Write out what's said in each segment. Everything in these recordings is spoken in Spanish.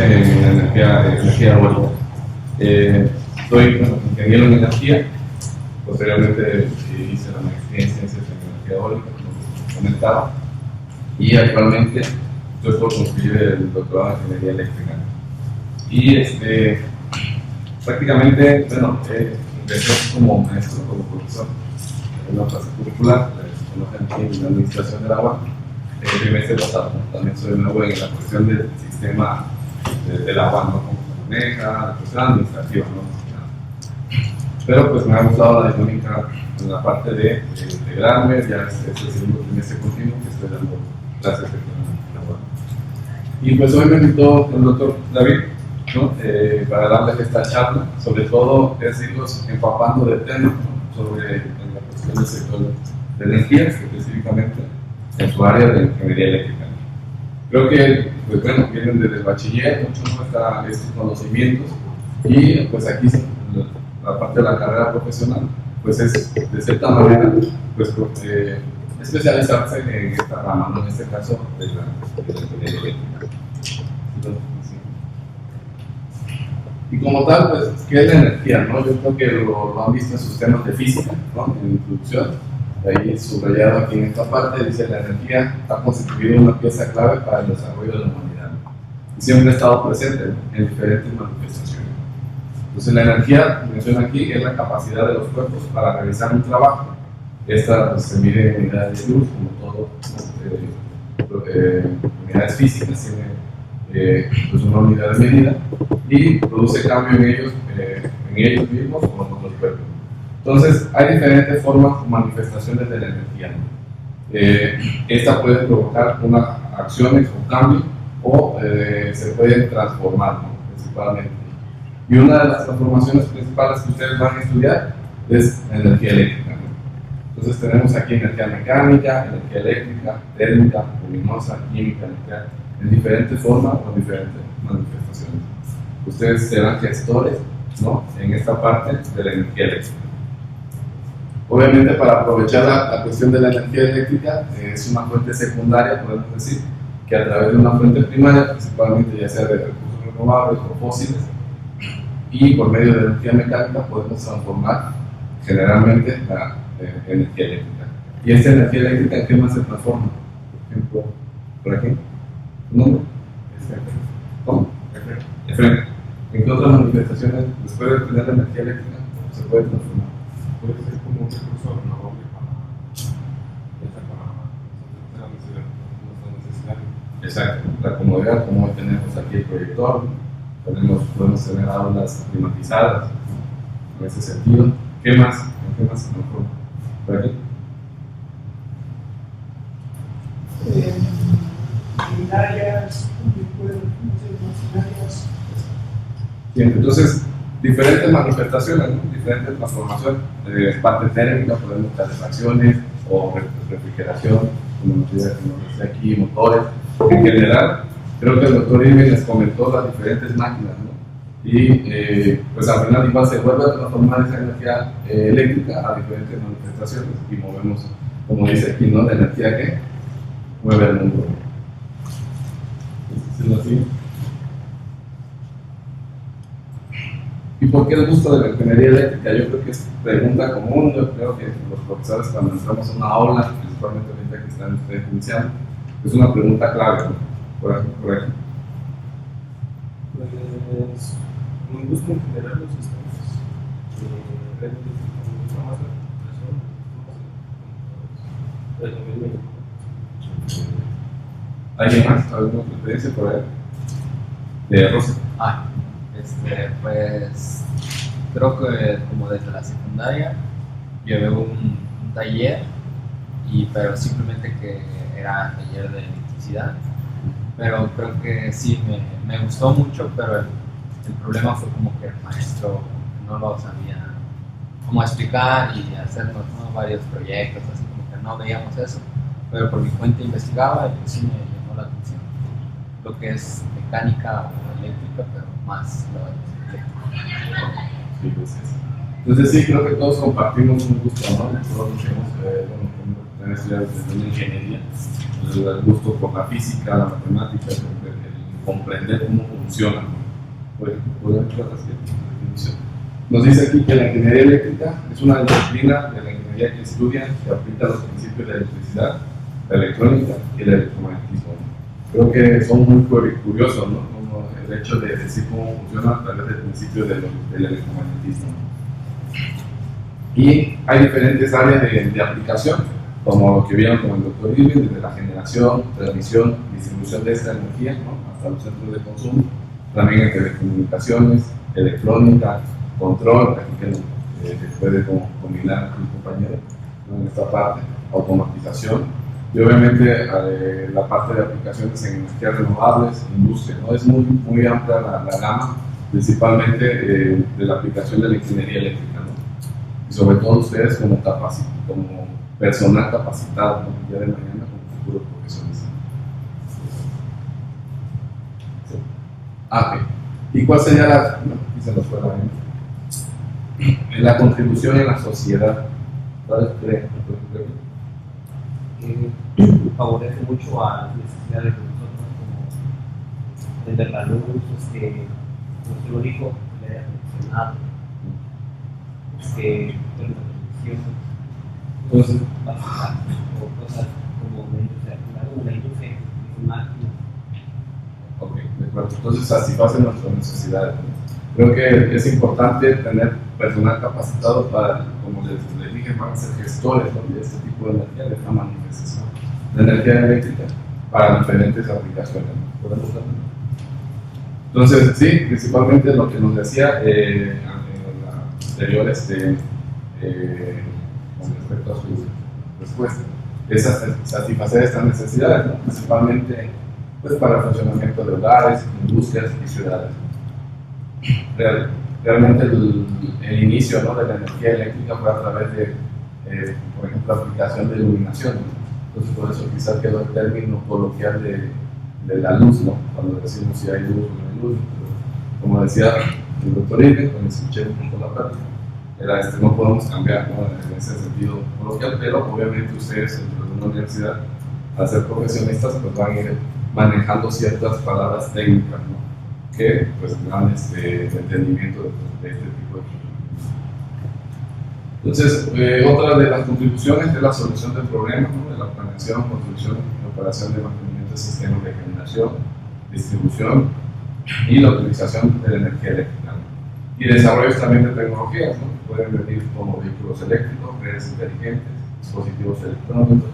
en energía eólica. Soy ingeniero en energía, posteriormente hice la maestría en ciencias en energía eólica, como les comentaba, y actualmente estoy por concluir el doctorado en ingeniería eléctrica. Y prácticamente, bueno, empecé como maestro, como profesor en una clase curricular, en la administración del agua, el trimestre pasado. También soy nuevo en la cuestión del sistema del agua, ¿no? Cómo se maneja, la cuestión administrativa, ¿no? Pero pues me ha gustado la dinámica en la parte de integrarme, ya es el segundo trimestre continuo que estoy dando clases de agua. Y pues hoy me invitó el doctor David, ¿no? Para darles esta charla, sobre todo es irlos empapando de temas, ¿no? Sobre la cuestión del sector de energías, específicamente en su área de ingeniería eléctrica. Creo que, pues bueno, vienen desde el bachiller, mucho estos conocimientos, y pues aquí la parte de la carrera profesional, pues es de cierta manera, pues especializarse en esta rama, ¿no? En este caso de la ingeniería eléctrica. Entonces, sí. Y como tal, pues, ¿qué es la energía, no? Yo creo que lo han visto en sus temas de física, ¿no? En introducción. Ahí subrayado aquí en esta parte dice: la energía ha constituido una pieza clave para el desarrollo de la humanidad y siempre ha estado presente, ¿no? En diferentes manifestaciones. Entonces la energía, menciona aquí, es la capacidad de los cuerpos para realizar un trabajo. Esta se mide en unidades de luz, como todo, unidades físicas, tiene pues una unidad de medida y produce cambio en ellos mismos o en otros cuerpos. Entonces, hay diferentes formas o manifestaciones de la energía, ¿no? Esta puede provocar unas acciones o cambios o se puede transformar, ¿no? Principalmente. Y una de las transformaciones principales que ustedes van a estudiar es energía eléctrica, ¿no? Entonces, tenemos aquí energía mecánica, energía eléctrica, térmica, luminosa, química, nuclear, en diferentes formas o en diferentes manifestaciones. Ustedes serán gestores, ¿no? En esta parte de la energía eléctrica. Obviamente, para aprovechar la cuestión de la energía eléctrica, es una fuente secundaria, podemos decir, que a través de una fuente primaria, principalmente ya sea de recursos renovables o fósiles, y por medio de energía mecánica podemos transformar generalmente la energía eléctrica. ¿Y esta energía eléctrica en qué más se transforma? Por ejemplo, por aquí, ¿no? ¿Cómo? Efecto. ¿En qué otras manifestaciones, después de tener la energía eléctrica, se puede transformar? Puede ser como un recurso renovable para nuestra necesidad. Exacto, la comodidad, como tenemos aquí el proyector, podemos tener aulas climatizadas, en ese sentido. ¿Qué más? ¿En qué más se transforma? ¿Por aquí? Luminarias, maquinarias. Bien, entonces, diferentes manifestaciones, ¿no? Diferentes transformaciones. Parte térmica, podemos calefacciones o refrigeración, como nos decía aquí, motores. En general, creo que el doctor Irving les comentó las diferentes máquinas, ¿no? Y pues al final igual se vuelve a transformar esa energía eléctrica a diferentes manifestaciones y movemos, como dice aquí, ¿no? La energía que mueve el mundo. ¿Es así? ¿Y por qué el gusto de la ingeniería eléctrica? Yo creo que es pregunta común. Yo creo que los profesores, cuando entramos a una aula, principalmente ahorita que están ustedes iniciando, es una pregunta clave, ¿no? Por aquí. Pues me gusta en general los sistemas. Realmente me gusta más la computación, pero también me ¿Alguien más? ¿Alguna preferencia por ahí? De Rosa. Pues creo que como desde la secundaria llevé un taller, pero simplemente que era taller de electricidad, pero creo que sí me gustó mucho, pero el problema fue como que el maestro no lo sabía cómo explicar y hacernos, ¿no? Varios proyectos, así como que no veíamos eso, pero por mi cuenta investigaba y pues sí me llamó la atención lo que es mecánica o eléctrica, pero más lo eléctrico. Sí, pues sí. Entonces sí, creo que todos compartimos un gusto, ¿no? Todos tenemos estudiado desde una ingeniería, el gusto por la física, la matemática, el comprender cómo funciona. Por ejemplo, podemos ver la definición. Nos dice aquí que la ingeniería eléctrica es una disciplina de la ingeniería que estudia y aplica los principios de la electricidad, la electrónica y el electromagnetismo. Creo que son muy curiosos, ¿no? Como el hecho de decir cómo funciona a través del principio del electromagnetismo. Y hay diferentes áreas de aplicación, como lo que vieron con el doctor Irving, desde la generación, transmisión, distribución de esta energía, ¿no? Hasta los centros de consumo, también en telecomunicaciones, electrónica, control, aquí que puede combinar con el compañero en esta parte, automatización, y obviamente la parte de aplicaciones en energías renovables, industria, ¿no? Es muy amplia la gama, principalmente de la aplicación de la ingeniería eléctrica, ¿no? Y sobre todo ustedes como personal capacitado, ¿no? El día de mañana como futuros profesionistas. Sí. Ok. ¿Y cuál sería la contribución en la sociedad? ¿Cuál creen? Favorece mucho a las necesidades de nosotros, como vender la luz, nuestro único que haya funcionado, la televisión, Entonces, o cosas como la industria, máquinas. ok, de acuerdo. Entonces satisfacen nuestras necesidades, ¿no? Creo que es importante tener personal capacitado para, como les dije, van a ser gestores, ¿no? De este tipo de energía, de esta manifestación de energía eléctrica para diferentes aplicaciones, ¿no? ¿Podemos verlo? Entonces, sí, principalmente lo que nos decía en la anterior, con respecto a su respuesta, es satisfacer estas necesidades, ¿no? Principalmente pues, para el funcionamiento de hogares, industrias y ciudades. Realmente el inicio, ¿no? De la energía eléctrica fue a través de, por ejemplo, la aplicación de iluminación, ¿no? Entonces por eso quizás quedó el término coloquial de la luz, ¿no? Cuando decimos si hay luz o no hay luz. Pero, como decía el doctor Irving, cuando escuché un poco la plática, era no podemos cambiar, ¿no? En ese sentido coloquial, pero obviamente ustedes dentro de una universidad, al ser profesionistas, pues van a ir manejando ciertas palabras técnicas, ¿no? Que pues dan entendimiento de este tipo de cosas. Entonces, otra de las contribuciones es la solución del problema, ¿no? De la planeación, construcción y operación de mantenimiento de sistemas de generación, distribución y la utilización de la energía eléctrica, ¿no? Y desarrollos también de tecnologías, ¿no? Pueden venir como vehículos eléctricos, redes inteligentes, dispositivos electrónicos,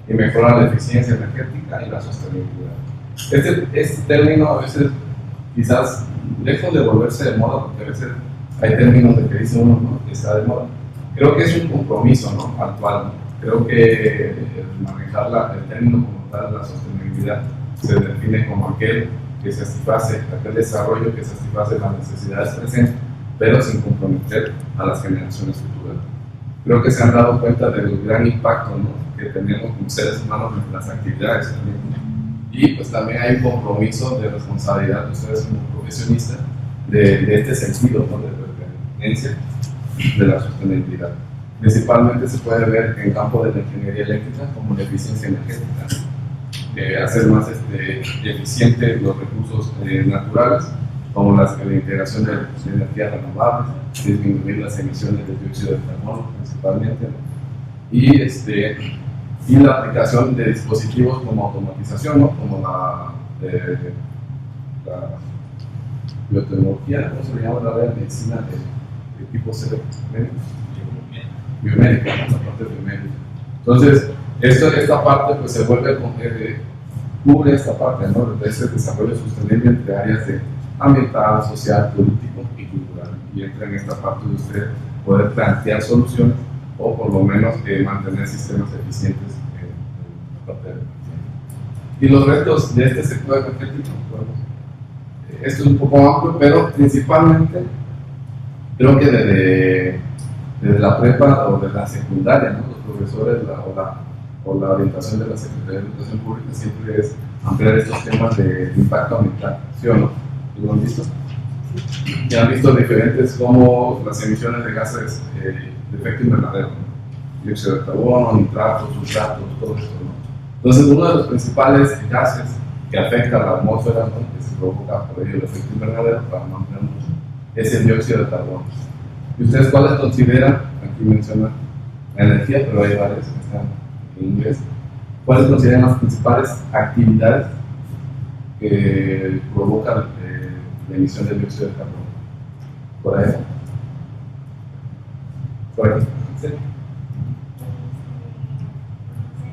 y mejoran la eficiencia energética y la sostenibilidad. Este término a veces quizás lejos de volverse de moda, porque a veces hay términos de que dice uno, ¿no? Que está de moda. Creo que es un compromiso, ¿no? Actual, ¿no? Creo que manejar el término como tal, la sostenibilidad, se define como aquel que satisface, aquel desarrollo que satisface las necesidades presentes, pero sin comprometer a las generaciones futuras. Creo que se han dado cuenta del gran impacto, ¿no? Que tenemos como seres humanos en las actividades también, ¿no? Y pues también hay un compromiso de responsabilidad de ustedes como profesionistas de este sentido, ¿no? De pertenencia de la sostenibilidad. Principalmente se puede ver en el campo de la ingeniería eléctrica como la eficiencia energética, hacer más eficiente los recursos naturales, como la integración de energías renovables, disminuir las emisiones de dióxido de carbono principalmente, ¿no? Y la aplicación de dispositivos como automatización, ¿no? Como la biotecnología, ¿cómo se le llama la medicina de tipo biomédica, la parte biomédica. Entonces, esta parte pues, se vuelve, cubre esta parte, ¿no? De ese desarrollo sostenible entre áreas de ambiental, social, político y cultural. Y entra en esta parte de usted poder plantear soluciones o por lo menos mantener sistemas eficientes en la parte de la energía. Y los retos de este sector energético, bueno, esto es un poco amplio, pero principalmente creo que desde la prepa o de la secundaria, ¿no? Los profesores o la orientación de la Secretaría de Educación Pública siempre es ampliar estos temas de impacto ambiental, ¿sí o no? ¿Lo han visto? Ya han visto diferentes como las emisiones de gases de efecto invernadero, ¿no? Dióxido de carbono, nitratos, sulfatos, todo esto, ¿no? Entonces, uno de los principales gases que afecta a la atmósfera, ¿no? Que se provoca por ello el efecto invernadero, para no ampliar mucho, es el dióxido de carbono. ¿Y ustedes cuáles consideran? Aquí menciona la energía, pero hay varias que están en inglés. ¿Cuáles consideran las principales actividades que provocan la emisión de dióxido de carbono? Por ahí. Por aquí. ¿Sí?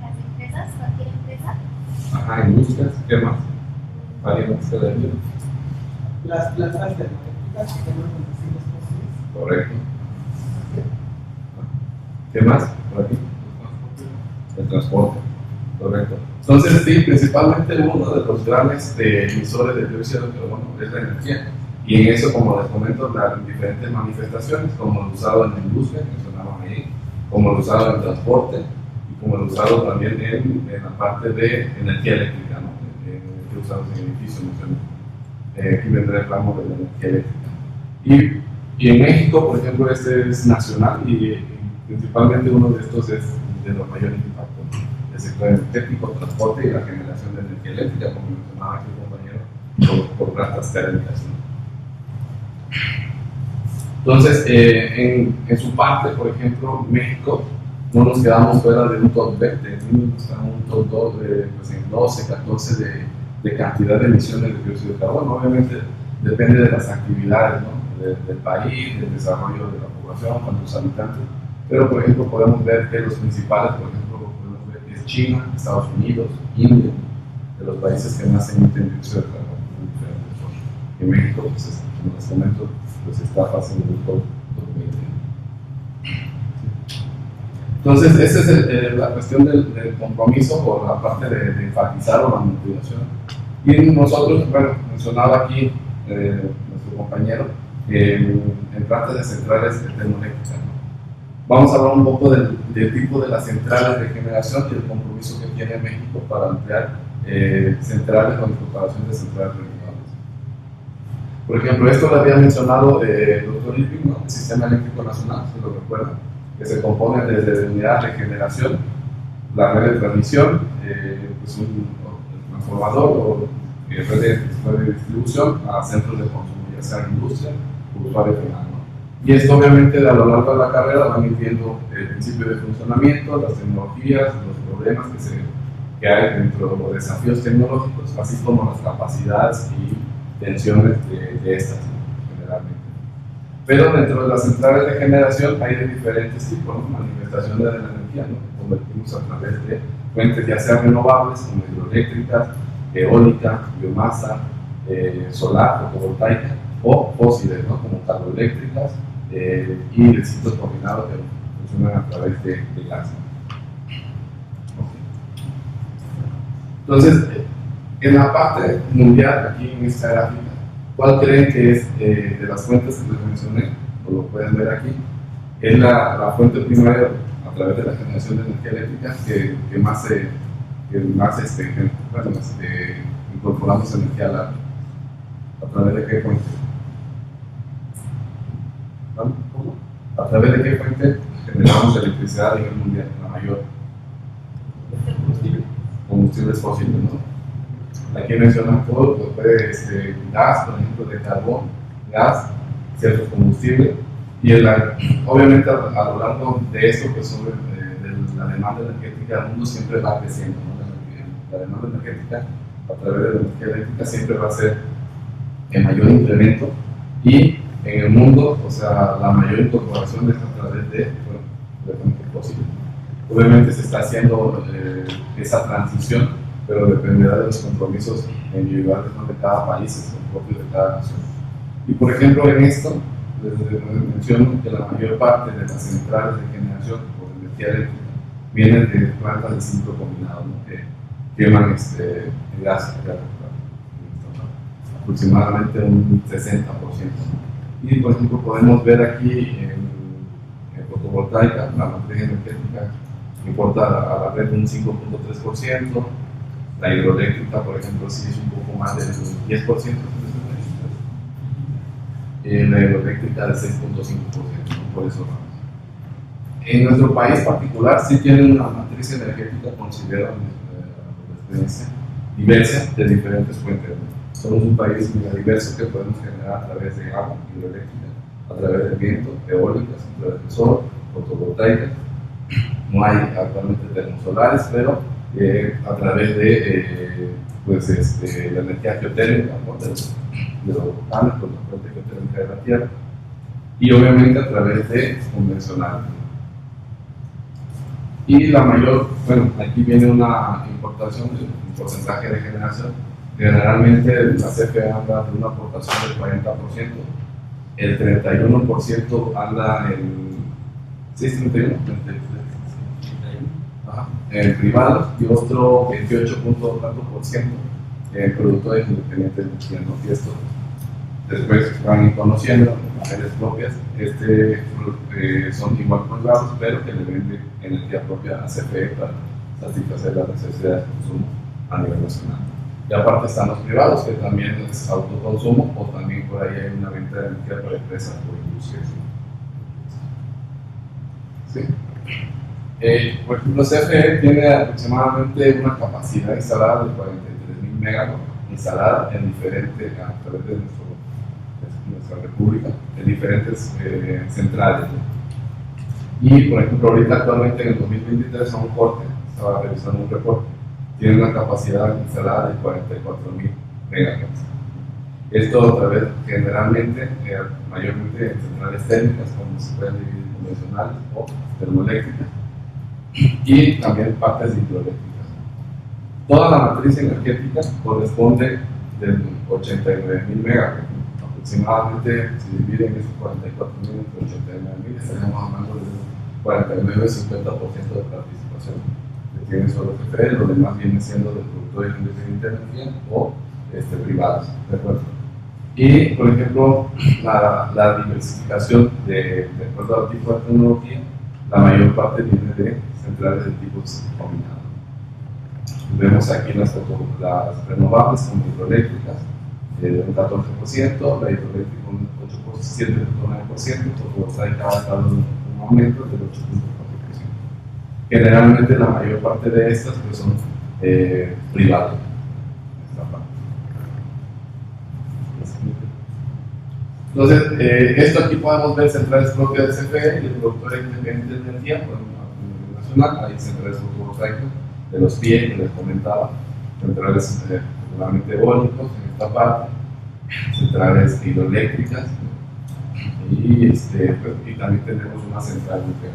Las empresas, cualquier empresa. Ajá, industrias, ¿qué más? Varias de ellos. Las plantas termoeléctricas que queman combustibles fósiles. Correcto. ¿Qué más? Por aquí. El transporte. Correcto. Entonces, sí, principalmente uno de los grandes emisores de dióxido de carbono es la energía. Y en eso, como les comento, las diferentes manifestaciones, como el usado en la industria, que mencionaban ahí, como el usado en el transporte, y como el usado también en la parte de energía eléctrica, ¿no? Que usamos en edificios, aquí vendrá el ramo de la energía eléctrica. Y en México, por ejemplo, este es nacional y principalmente uno de estos es de los mayores impactos, el sector energético, transporte y la generación de energía eléctrica, como mencionaba aquí el compañero, por plantas térmicas, ¿no? Entonces, en su parte, por ejemplo, México, no nos quedamos fuera de un top 20, estamos en un top 2, pues en 12, 14 de cantidad de emisiones de dióxido de carbono. Obviamente depende de las actividades, ¿no? Del país, del desarrollo de la población, cuántos habitantes, pero por ejemplo podemos ver que los principales, por ejemplo, podemos ver que es China, Estados Unidos, India, de los países que más emiten dióxido de carbono en diferentes zonas. En México, pues, como les comento, pues está pasando un top 20. Entonces, esa es la cuestión del compromiso por la parte de enfatizar o la motivación. Y nosotros, bueno, mencionaba aquí nuestro compañero, en plantas de centrales termoeléctricas, ¿no? Vamos a hablar un poco del tipo de las centrales de generación y el compromiso que tiene México para ampliar centrales con incorporación de centrales renovables. Por ejemplo, esto lo había mencionado el doctor Irving, ¿no? El Sistema Eléctrico Nacional, si lo recuerdan, que se compone desde la unidad de generación, la red de transmisión, pues un transformador o red de distribución a centros de consumo, ya sea industria o usuario final, ¿no? Y esto obviamente a lo largo de la carrera van viendo el principio de funcionamiento, las tecnologías, los problemas que hay dentro de los desafíos tecnológicos, así como las capacidades y tensiones de estas, ¿no? Generalmente. Pero dentro de las centrales de generación hay de diferentes tipos, ¿no? Manifestaciones de la energía, ¿no? Que convertimos a través de fuentes ya sean renovables como hidroeléctricas, eólica, biomasa, solar, fotovoltaica o fósiles, ¿no? Como carboeléctricas y de ciclos combinados que funcionan a través de gas. Okay. Entonces, en la parte mundial, aquí en esta gráfica, ¿cuál creen que es de las fuentes que les mencioné, o lo pueden ver aquí, es la fuente primaria a través de la generación de energía eléctrica que más incorporamos energía a la, ¿a través de qué fuente? ¿Cómo? ¿A través de qué fuente generamos electricidad a nivel mundial, la mayor? Combustibles fósiles, ¿no? Aquí mencionan todo, pues puede gas, por ejemplo, de carbón, gas, ciertos combustibles, y obviamente a lo largo de esto, pues sobre la demanda energética del mundo siempre va creciendo, ¿no? La demanda energética a través de la energía eléctrica siempre va a ser el mayor incremento, y en el mundo, o sea, la mayor incorporación es a través de fuentes fósiles. Obviamente se está haciendo esa transición, pero dependerá de los compromisos individuales, ¿no? De cada país, propios de cada nación. Y por ejemplo, en esto, les menciono que la mayor parte de las centrales de generación por energía eléctrica vienen de plantas de ciclo combinado, ¿no? Que queman el gas, aproximadamente un 60%. Y por ejemplo, podemos ver aquí en fotovoltaica, la matriz energética importa a la red un 5.3%, la hidroeléctrica, por ejemplo, sí es un poco más del 10%, la hidroeléctrica del 6.5%, ¿no? Por eso vamos. En nuestro país particular sí tienen una matriz energética, considero la experiencia, diversa de diferentes fuentes. Somos un país muy diverso que podemos generar a través de agua hidroeléctrica, a través del viento, eólicas, a través del sol, fotovoltaicas. No hay actualmente termosolares, pero a través de la energía geotérmica, ¿no? de los volcanes, por la fuente geotérmica de la Tierra, y obviamente a través de convencionales. Y la mayor, bueno, aquí viene una importación, un porcentaje de generación. Generalmente la CFE anda de una aportación del 40%, el 31% anda en, ¿sí? 31, en privados y otro 28.4% en productores independientes de energía, ¿no? Y esto después van conociendo mujeres propias, son igual privados, pero que le venden energía propia a CFE para satisfacer las necesidades de consumo a nivel nacional. Y aparte están los privados, que también es autoconsumo, o también por ahí hay una venta de energía para empresas o industrias. ¿Sí? Por ejemplo, CFE tiene aproximadamente una capacidad instalada de 43.000 megawatts instalada en diferentes, a través de nuestra república, en diferentes centrales. Y por ejemplo, ahorita actualmente en el 2023 a un corte, estaba revisando un reporte, tiene una capacidad instalada de 44.000 megawatts. Esto a través, generalmente, mayormente en centrales térmicas, como se pueden dividir convencionales o termoeléctricas, y también partes hidroeléctricas. Toda la matriz energética corresponde del 89.000 megawatts. Aproximadamente, si dividen esos 44.000 entre 89.000, estaríamos hablando de 49-50% de participación que tiene solo CFE, lo demás viene siendo de productores independientes de energía o privados. ¿De acuerdo? Y, por ejemplo, la diversificación de acuerdo al tipo de tecnología, la mayor parte viene de centrales de tipos combinados. Vemos aquí las renovables como hidroeléctricas, un 14%, la hidroeléctrica un 7.9%, fotovoltaica ha estado en un aumento del 8.4%. Generalmente la mayor parte de estas pues, son privadas. Entonces, esto aquí podemos ver centrales propias de CFE y de productores independientes de energía, por ejemplo, nacional, hay centrales fotovoltaicas de los PIE que les comentaba, centrales regularmente eólicos en esta parte, centrales hidroeléctricas y también tenemos una central nuclear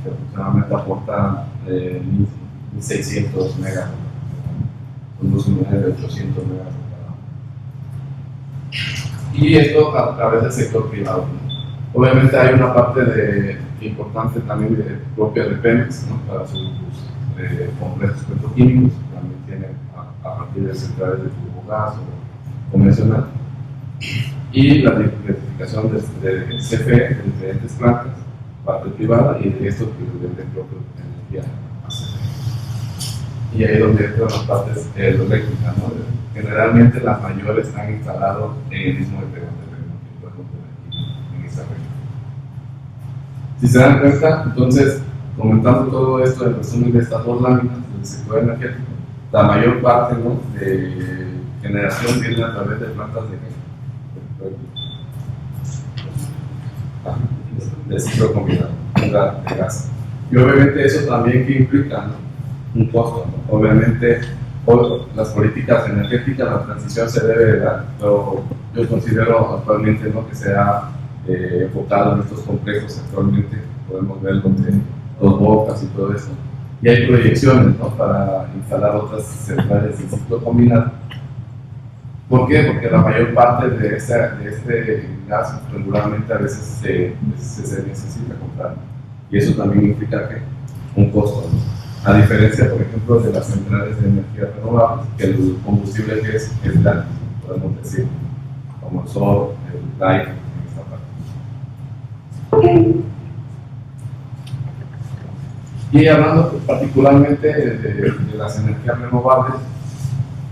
que aproximadamente aporta 1.600 megawatts, son dos unidades de 800 megawatts. Y esto a través del sector privado. Obviamente hay una parte importante también propia de Pemex, ¿no? Para sus complejos petroquímicos, también tiene a partir de centrales de turbogás o convencional. Y la diversificación de CFE de diferentes plantas, parte privada, y de esto que vende propio energía. Y ahí es donde entran las partes eléctricas, ¿no? Generalmente las mayores están instaladas en el mismo de en esta región. Si se dan cuenta, entonces, comentando todo esto, el resumen de estas dos láminas del sector energético, la mayor parte, ¿no? de generación viene a través de plantas de ciclo combinado de gas. Y obviamente eso también que implica, ¿no? Un costo, ¿no? Obviamente las políticas energéticas, la transición se debe dar, pero yo considero actualmente, ¿no? que se ha enfocado en estos complejos. Actualmente podemos ver donde Dos Bocas y todo eso, y hay proyecciones, ¿no? para instalar otras centrales de ciclo combinado. ¿Por qué? Porque la mayor parte de este gas regularmente a veces se necesita comprar, y eso también implica que un costo, ¿no? A diferencia, por ejemplo, de las centrales de energía renovables, que el combustible que es gratis, podemos decir, como el sol, el light, en esta parte. Y hablando particularmente de las energías renovables,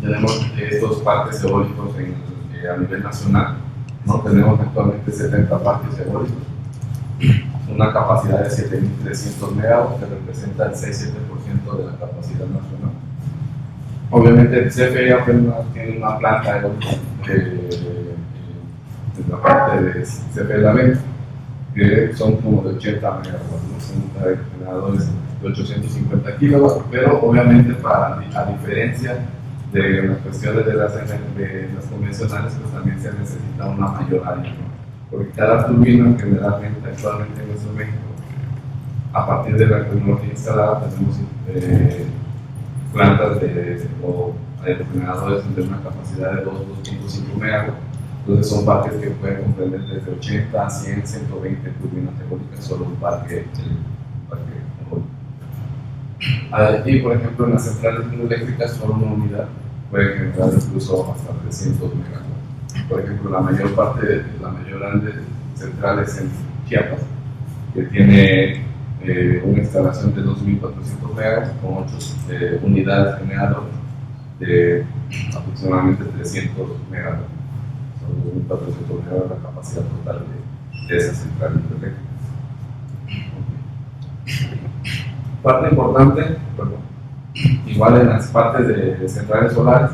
tenemos estos parques eólicos a nivel nacional, ¿no? Tenemos actualmente 70 parques eólicos, una capacidad de 7.300 megawatts, que representa el 6-7% de la capacidad nacional. Obviamente el CFE apenas tiene una planta en la parte de CFE La Venta, que son como de 80 megawatts, ¿no? Son generadores de 850 kilowatts, pero obviamente a diferencia de las cuestiones de las convencionales, pues también se necesita una mayor área, ¿no? Porque cada turbina generalmente actualmente en nuestro México, a partir de la tecnología instalada, tenemos plantas o aerogeneradores de una capacidad de 2.5 megawatts. Entonces son parques que pueden comprender desde 80 a 100, 120 turbinas eólicas, solo un parque eólico. Y por ejemplo en las centrales hidroeléctricas solo una unidad puede generar incluso hasta 300 megawatts. Por ejemplo la mayor grande centrales en Chiapas, que tiene una instalación de 2.400 megawatts con 8 unidades generadoras de aproximadamente 300 megawatts. Son 2.400 megawatts la capacidad total de esa central hidroeléctrica. Parte importante, igual en las partes de centrales solares,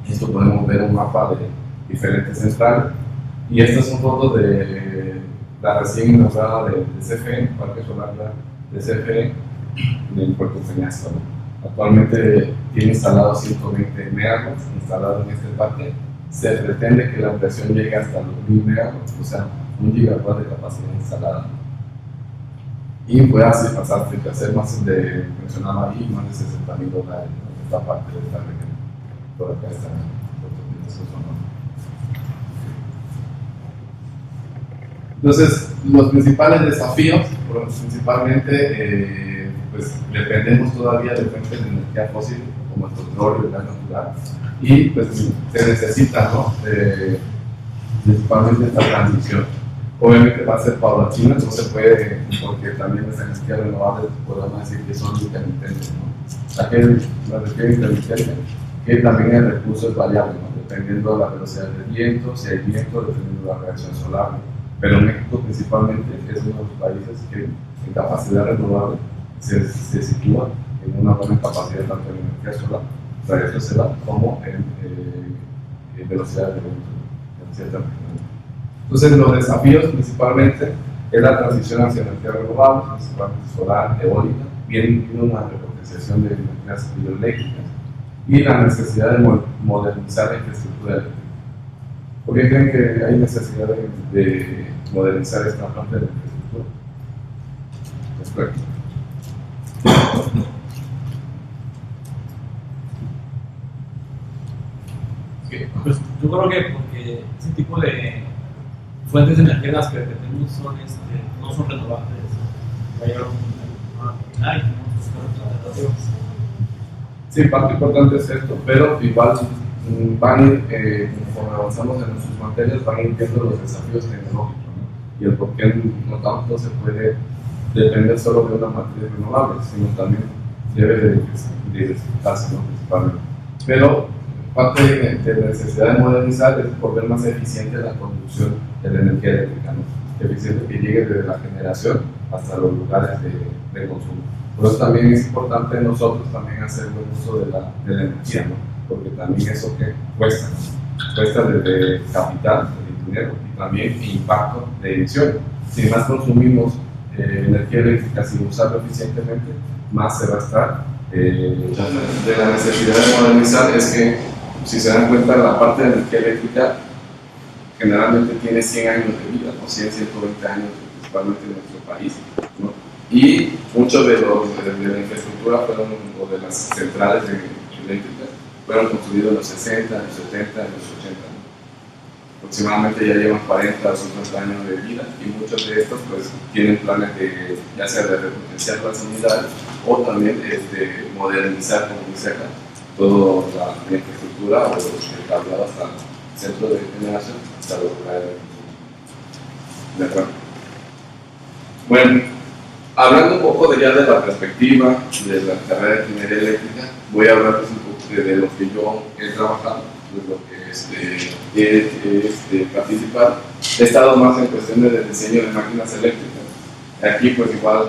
esto podemos ver un mapa de diferentes centrales, y estas son fotos de la recién inaugurada de CFE, Parque Solar de CFE, del Puerto Peñasco, ¿no? Actualmente tiene instalado 120 megawatts instalado en este parque. Se pretende que la ampliación llegue hasta los 1000 megawatts, o sea, 1 gigawatt de capacidad instalada. Y puede hacer más mencionaba ahí, más de $60,000 en esta parte de esta región. Por acá está Entonces, los principales desafíos, principalmente, pues dependemos todavía de fuentes de energía fósil como el petróleo y el gas natural, y pues se necesita, ¿no? Principalmente esta transición. Obviamente va a ser paulatina, no se puede, porque también las energías renovables podemos decir que son intermitentes, ¿no? ¿A qué me refiero intermitente? Que también el recurso es variable, ¿no? Dependiendo de la velocidad del viento, si hay viento, dependiendo de la reacción solar, ¿no? Pero México principalmente es uno de los países que en capacidad renovable se sitúa en una buena capacidad tanto en energía solar, radiación solar, como en velocidad de viento. Entonces los desafíos principalmente es la transición hacia energías renovables, principalmente solar, eólica, viene una repotenciación de energías hidroeléctricas y la necesidad de modernizar la infraestructura eléctrica. ¿Por qué creen que hay necesidad de modernizar esta parte de la infraestructura? Pues yo creo que porque ese tipo de fuentes de energía las que tenemos son, no son renovables. Va a llegar un final y tenemos que buscar alternativas. Sí, parte importante es esto, pero igual van a ir, conforme avanzamos en nuestras materias, van a ir viendo los desafíos tecnológicos, ¿no? Y el por qué no tanto se puede depender solo de una materia renovable, sino también debe de diversificarse, ¿no? Principalmente. Pero parte de la necesidad de modernizar es volver más eficiente la conducción de la energía eléctrica, ¿no? Eficiente que llegue desde la generación hasta los lugares de consumo. Por eso también es importante nosotros también hacer buen uso de la energía, ¿no? Porque también eso que cuesta desde capital, de dinero, y también impacto de emisiones. Si más consumimos energía eléctrica sin usarla eficientemente, más se va a estar. De la necesidad de modernizar es que, si se dan cuenta, la parte de energía eléctrica generalmente tiene 100 años de vida, ¿no? 100, 120 años, principalmente en nuestro país, ¿no? Y muchos de la infraestructura fueron, o de las centrales eléctricas, fueron construidos en los 60, en los 70, en los 80. ¿No? Aproximadamente ya llevan 40 o 50 años de vida, y muchos de estos pues tienen planes de, ya sea de repotenciar las unidades o también modernizar, como dice acá, toda la infraestructura o el cableado hasta el centro de generación, hasta los lugares de trabajo. Bueno, hablando un poco ya de la perspectiva de la carrera de ingeniería eléctrica, voy a hablarles un poco de lo que yo he trabajado, de lo que he participado. He estado más en cuestiones de diseño de máquinas eléctricas. Aquí, pues igual,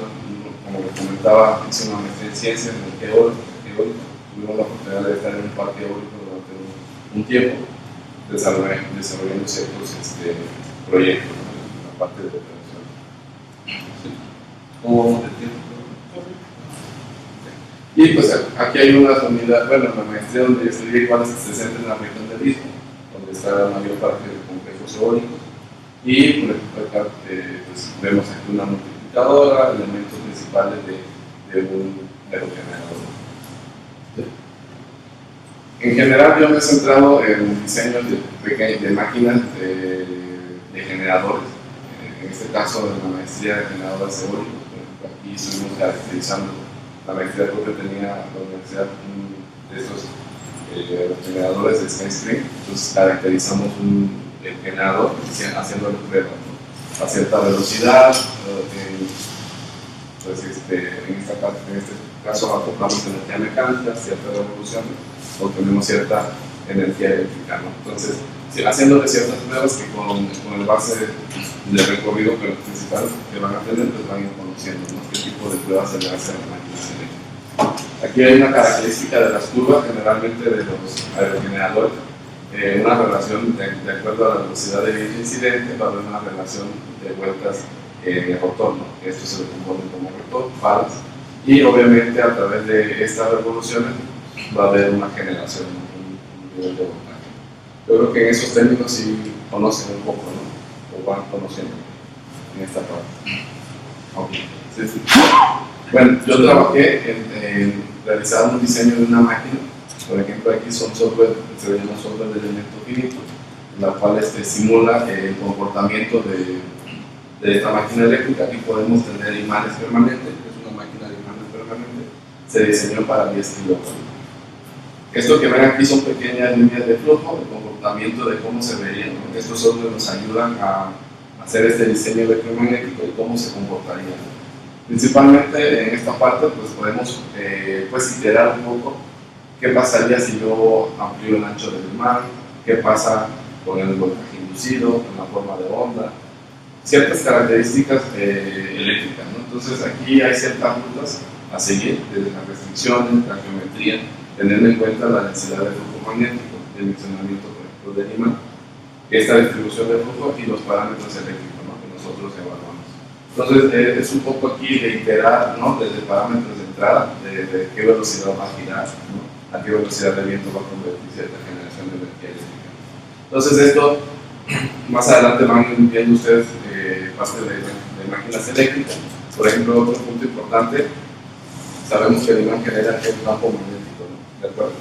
como les comentaba, hice una maestría en ciencias en eólica, tuvimos la oportunidad de estar en un parque eólico durante un tiempo, desarrollando ciertos proyectos, ¿no? En la parte de operación. Sí. ¿Cómo vamos de tiempo? Y pues aquí hay una unidad, bueno, la maestría donde yo estudié igual se centra en la región del Istmo, donde está la mayor parte de complejos eólicos. Y por ejemplo, acá pues, vemos aquí una multiplicadora, elementos principales de un aerogenerador. ¿Sí? En general, yo me he centrado en diseños de máquinas de generadores. En este caso, en la maestría de generadores eólicos, por ejemplo, aquí estuvimos caracterizando la maestría que tenía la universidad de estos generadores de SkyStream. Entonces, caracterizamos el generador haciéndole pruebas, ¿no? A cierta velocidad, pues en este caso acoplamos energía mecánica, ciertas revoluciones, obtenemos cierta energía eléctrica, ¿no? Entonces, haciéndole ciertas pruebas que con el base de recorrido principal que van a tener, pues van a ir conociendo, ¿no? Qué tipo de pruebas se le hace a las máquinas eléctricas. Aquí hay una característica de las curvas, generalmente de los aerogeneradores. Una relación de acuerdo a la velocidad de viento incidente, va a haber una relación de vueltas en el rotor, ¿no? Esto se le compone como rotor, palas, y obviamente a través de estas revoluciones va a haber una generación, un nivel de voltaje. Yo creo que en esos términos sí conocen un poco, ¿no? O van conociendo en esta parte. Okay. Sí, sí. Bueno, yo trabajé en realizar un diseño de una máquina. Por ejemplo, aquí son software, se llama software de elemento finito, la cual simula el comportamiento de esta máquina eléctrica. Aquí podemos tener imanes permanentes, es una máquina de imanes permanentes, se diseñó para 10 kilovatios. Esto que ven aquí son pequeñas líneas de flujo, el comportamiento de cómo se verían, ¿no? Estos software nos ayudan a hacer este diseño electromagnético y cómo se comportaría. Principalmente en esta parte pues podemos pues iterar un poco qué pasaría si yo amplío el ancho del imán, qué pasa con el voltaje inducido, con la forma de onda, ciertas características eléctricas, ¿no? Entonces aquí hay ciertas rutas a seguir, desde las restricciones, la geometría, teniendo en cuenta la densidad del flujo magnético, el dimensionamiento, por ejemplo, del imán, esta distribución de flujo y los parámetros eléctricos, ¿no? Que nosotros evaluamos. Entonces es un poco aquí de iterar, ¿no? Desde parámetros de entrada, de qué velocidad va a girar, ¿no? A qué velocidad de viento va a convertirse esta generación de energía eléctrica. Entonces esto, más adelante van viendo ustedes parte de máquinas eléctricas. Por ejemplo, otro punto importante, sabemos que el imán genera el campo magnético, ¿no? ¿De acuerdo?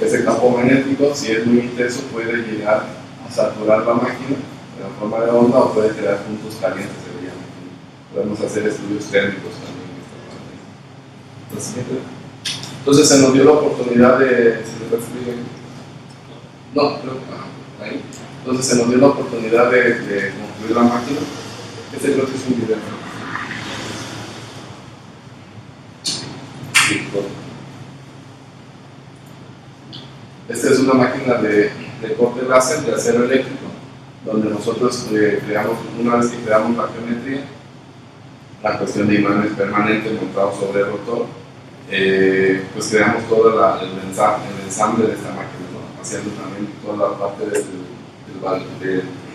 Ese campo magnético, si es muy intenso, puede llegar a saturar la máquina de la forma de onda o puede crear puntos calientes, se le llama. Podemos hacer estudios térmicos también en esta parte. Lo siguiente. Entonces se nos dio la oportunidad de... No, creo que ahí. Entonces se nos dio la oportunidad de construir la máquina. Este creo que es un video. Sí, bueno. Esta es una máquina de corte láser de acero eléctrico, donde nosotros creamos, una vez que creamos la geometría, la cuestión de imanes permanentes montados sobre el rotor, pues creamos todo el ensamble de esta máquina, ¿no? Haciendo también toda la parte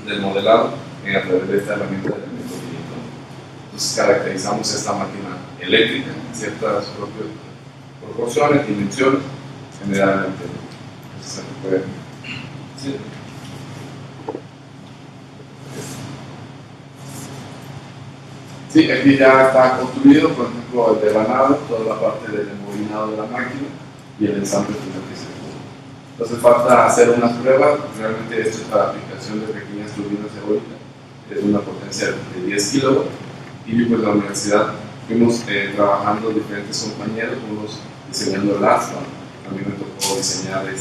del modelado a través de esta herramienta de elemento finito. Entonces caracterizamos esta máquina eléctrica en ciertas proporciones, dimensiones, generalmente. Entonces se puede... ¿Sí? Sí, aquí ya está construido, por ejemplo, el devanado, toda la parte del embobinado de la máquina y el ensamble final que se puso. Entonces falta hacer unas pruebas, realmente esto es para aplicación de pequeñas turbinas eólicas, es una potencia de 10 kilowatts, y pues la universidad fuimos trabajando diferentes compañeros, unos diseñando el aspa, a mí me tocó diseñar el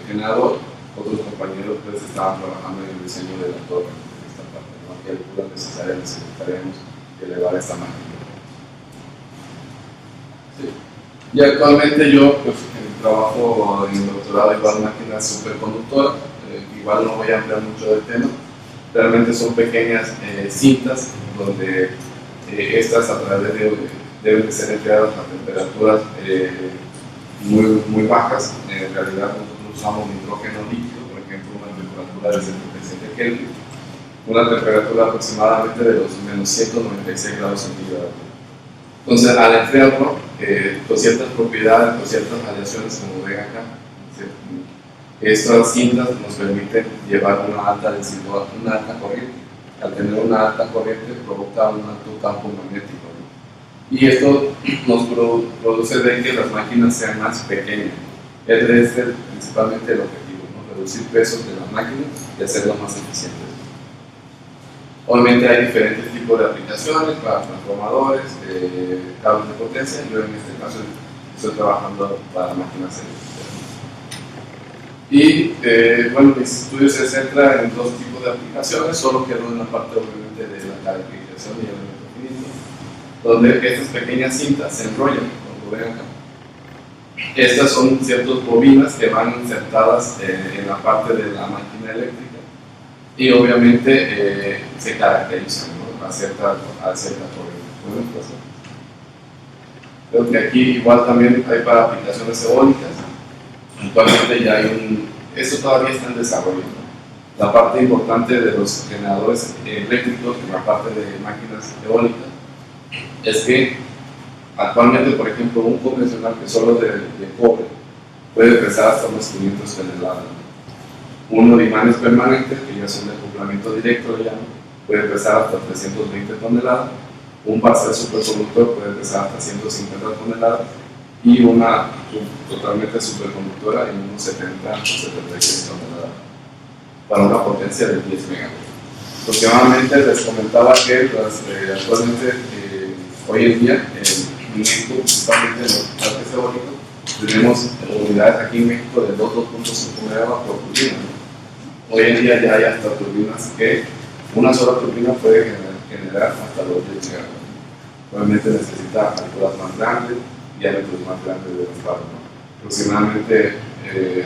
generador, otros compañeros pues estaban trabajando en el diseño de la torre, en esta parte, ¿no? Que altura necesaria necesitaremos elevar esta máquina. Sí. Y actualmente yo pues, trabajo en el doctorado igual máquinas superconductoras, igual no voy a ampliar mucho del tema, realmente son pequeñas cintas donde estas a través deben de ser enfriadas a temperaturas muy bajas. En realidad nosotros usamos nitrógeno líquido, por ejemplo, una temperatura de 77 Kelvin, una temperatura aproximadamente de los menos 196 grados centígrados. Entonces, al enfriarlo, con ciertas propiedades, con ciertas radiaciones, como ven acá, estas cintas nos permiten llevar una alta densidad, una alta corriente. Al tener una alta corriente provoca un alto campo magnético, ¿no? Y esto nos produce de que las máquinas sean más pequeñas. Ese es principalmente el objetivo, ¿no? Reducir pesos de las máquinas y hacerlas más eficientes. Obviamente hay diferentes tipos de aplicaciones para transformadores, cables de potencia. Yo en este caso estoy trabajando para máquinas eléctricas. Y bueno, mis estudios se centran en dos tipos de aplicaciones, solo quedo en la parte obviamente de la caracterización y elemento finito, donde estas pequeñas cintas se enrollan, como ven acá. Estas son ciertas bobinas que van insertadas en la parte de la máquina eléctrica y obviamente se caracterizan, ¿no? a cierta corriente. Creo que aquí igual también hay para aplicaciones eólicas. Actualmente ya hay eso todavía está en desarrollo, ¿no? La parte importante de los generadores eléctricos en la parte de máquinas eólicas es que actualmente, por ejemplo, un convencional que solo de cobre puede pesar hasta unos 500 toneladas. Uno de imanes permanentes, que ya son de acoplamiento directo, puede pesar hasta 320 toneladas. Un parcial superconductor puede pesar hasta 150 toneladas. Y una totalmente superconductora en unos 70 o 76 toneladas para una potencia de 10 megawatts. Aproximadamente les comentaba que actualmente hoy en día en México, principalmente en los parques eólicos, tenemos unidades aquí en México de 2.5 megawatts por turbina. Hoy en día ya hay hasta turbinas que una sola turbina puede generar hasta los 10 megawatts. Obviamente necesita alturas más grandes, diámetros más grandes de los palos, ¿no? Aproximadamente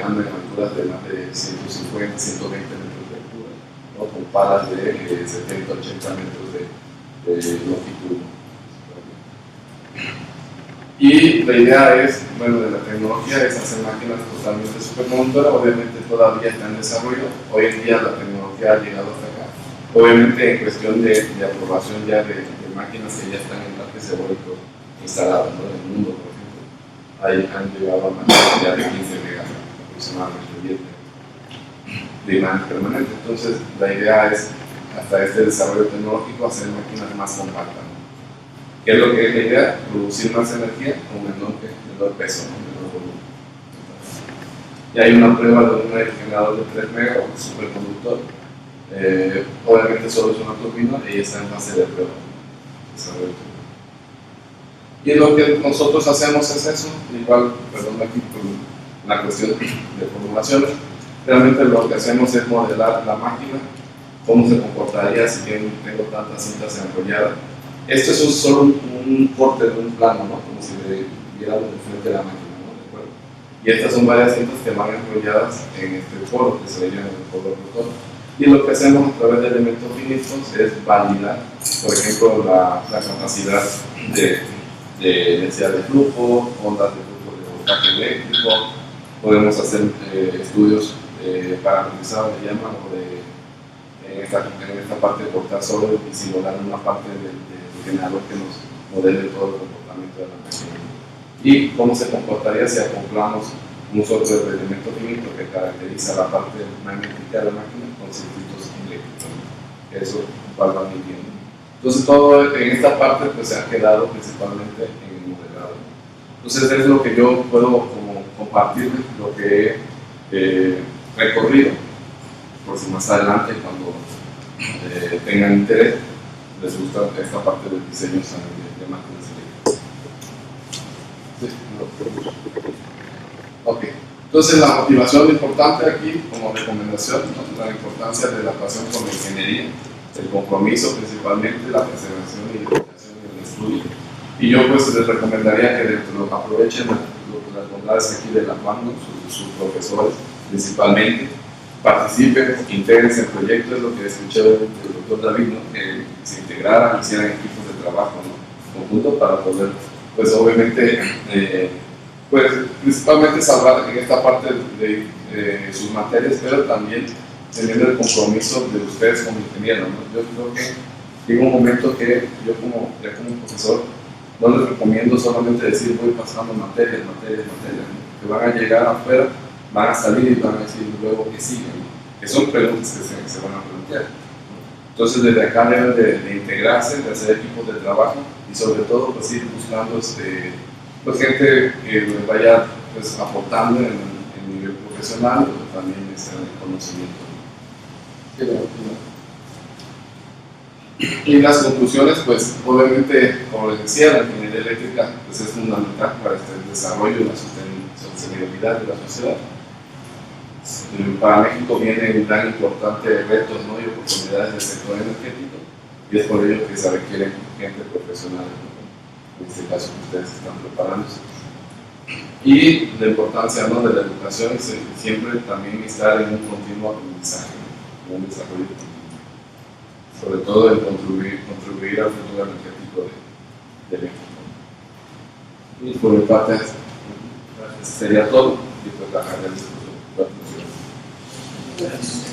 andan en alturas de más de 150, 120 metros de altura, ¿no? Con palas de 70, 80 metros de longitud. Y la idea es, bueno, de la tecnología es hacer máquinas totalmente superconductoras. Obviamente todavía está en desarrollo. Hoy en día la tecnología ha llegado hasta acá. Obviamente en cuestión de aprobación ya de máquinas que ya están en parques eólicos instalados, ¿no? En el mundo, por ejemplo, han llegado a máquinas ya de 15 megas aproximadamente de imanes permanentes. Entonces la idea es, hasta este desarrollo tecnológico, hacer máquinas más compactas, ¿no? ¿Qué es lo que es la idea? Producir más energía con menor peso, ¿no? Menor volumen. Y hay una prueba de un generador de 3 megas, un superconductor. Obviamente solo es una turbina y está en fase de prueba. Y lo que nosotros hacemos es eso, igual, perdón, aquí por la cuestión de formulaciones. Realmente lo que hacemos es modelar la máquina, cómo se comportaría si tengo tantas cintas enrolladas. Esto es solo un corte de un plano, ¿no? Como si viéramos de frente de la máquina, ¿no? ¿De acuerdo? Y estas son varias cintas que van enrolladas en este polo, que se le llama el polo rotor. Y lo que hacemos a través de elementos finitos es validar, por ejemplo, la capacidad de densidad de flujo, ondas de flujo de voltaje eléctrico. Podemos hacer estudios parametrizados, le llaman, o en esta parte de cortar solo y simular una parte del generador que nos modele todo el comportamiento de la máquina. Y cómo se comportaría si acoplamos un software de elemento finito que caracteriza la parte magnética de la máquina con circuitos eléctricos, ¿no? Eso va midiendo. Entonces todo en esta parte pues, se ha quedado principalmente en el modelado. Entonces es lo que yo puedo como compartir, lo que he recorrido, por si más adelante cuando tengan interés les gusta esta parte del diseño de máquinas eléctricas. Sí, no. Ok, entonces la motivación importante aquí como recomendación, ¿no? La importancia de la pasión por la ingeniería, el compromiso principalmente, la perseveración y la dedicación en el estudio. Y yo pues les recomendaría que aprovechen las bondades aquí de la mano, sus profesores principalmente, participen, integrense en proyectos, es lo que escuché del doctor David, ¿no? Que se integraran, hicieran equipos de trabajo, ¿no? Conjunto para poder, pues obviamente, pues principalmente salvar en esta parte de sus materias, pero también teniendo el compromiso de ustedes como ingenieros, ¿no? Yo creo que llega un momento que yo ya como profesor no les recomiendo solamente decir voy pasando materias, ¿no? Que van a llegar afuera, van a salir y van a decir luego que siguen, ¿no? Que son preguntas que se van a plantear, ¿no? Entonces desde acá deben de integrarse, de hacer equipos de trabajo y sobre todo pues ir buscando pues gente que les vaya pues, aportando en el nivel profesional, pero también en el conocimiento. Y las conclusiones, pues obviamente, como les decía, la ingeniería eléctrica pues, es fundamental para el desarrollo y la sostenibilidad de la sociedad. Para México vienen tan importantes retos, ¿no? Y oportunidades del sector energético, y es por ello que se requiere gente profesional, ¿no? En este caso que ustedes están preparándose. Y la importancia, ¿no? De la educación y siempre también estar en un continuo aprendizaje, ¿no? En un desarrollo continuo. Sobre todo en contribuir al futuro energético de México. Y por mi parte, sería todo. Y pues la agradezco por la atención. Gracias.